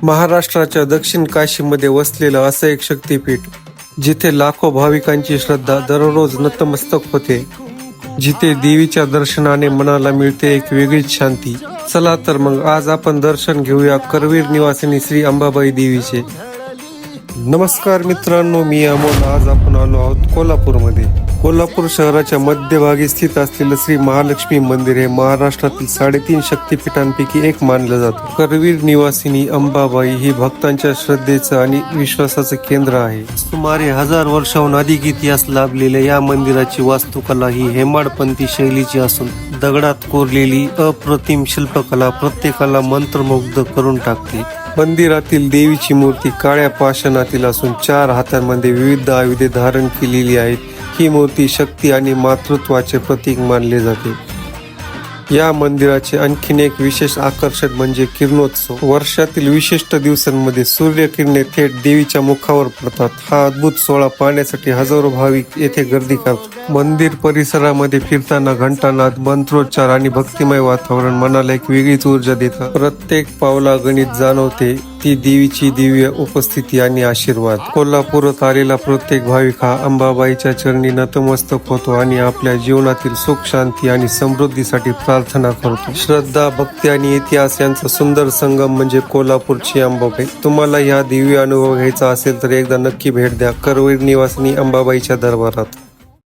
महाराष्ट्राच्या दक्षिण काशीमध्ये वसलेलं असं एक शक्तीपीठ, जिथे लाखो भाविकांची श्रद्धा दररोज नतमस्तक होते, जिथे देवीच्या दर्शनाने मनाला मिळते एक वेगळीच शांती. चला तर मग आज आपण दर्शन घेऊया करवीर निवासिनी श्री अंबाबाई देवीचे. नमस्कार मित्रांनो, मी अमोल. आज आपण आलो आहोत कोल्हापूरमध्ये. कोल्हापूर शहराच्या मध्यभागी स्थित असलेलं श्री महालक्ष्मी मंदिर हे महाराष्ट्रातील 3.5 शक्तिपीठांपैकी एक मानलं जातं. करवीर निवासिनी अंबाबाई ही भक्तांच्या श्रद्धेचं आणि विश्वासाचं केंद्र आहे. सुमारे 1000 वर्षाहून अधिक इतिहास लाभलेल्या या मंदिराची वास्तुकला ही हेमाडपंथी शैलीची असून दगडात कोरलेली अप्रतिम शिल्पकला प्रत्येकाला मंत्रमुग्ध करून टाकते. मंदिरातील देवीची मूर्ती काळ्या पाषाणातील असून 4 हातांमध्ये विविध आयुधे धारण केलेली आहेत. ही मूर्ती शक्ती आणि मातृत्वाचे प्रतीक मानले जाते. या मंदिराचे आणखीन एक विशेष आकर्षण म्हणजे किरणोत्सव. वर्षातील विशिष्ट दिवसांमध्ये सूर्यकिरणे थेट देवीच्या मुखावर पडतात. हा अद्भुत सोहळा पाहण्यासाठी हजारो भाविक येथे गर्दी करतात. मंदिर परिसरामध्ये फिरताना घंटानाद, मंत्रोच्चार आणि भक्तिमय वातावरण मनाला एक वेगळीच ऊर्जा देतात. प्रत्येक पावला गणित जाणवते ती देवीची दिव्य उपस्थिती आणि आशीर्वाद. कोल्हापुरात आलेला प्रत्येक भाविक हा अंबाबाईच्या चरणी नतमस्तक होतो आणि आपल्या जीवनातील सुख, शांती आणि समृद्धीसाठी प्रार्थना करतो. श्रद्धा, भक्ती आणि इतिहास यांचा सुंदर संगम म्हणजे कोल्हापूरची अंबाबाई. तुम्हाला या दिव्य अनुभव घ्यायचा असेल तर एकदा नक्की भेट द्या करवीर निवासिनी अंबाबाईच्या दरबारात.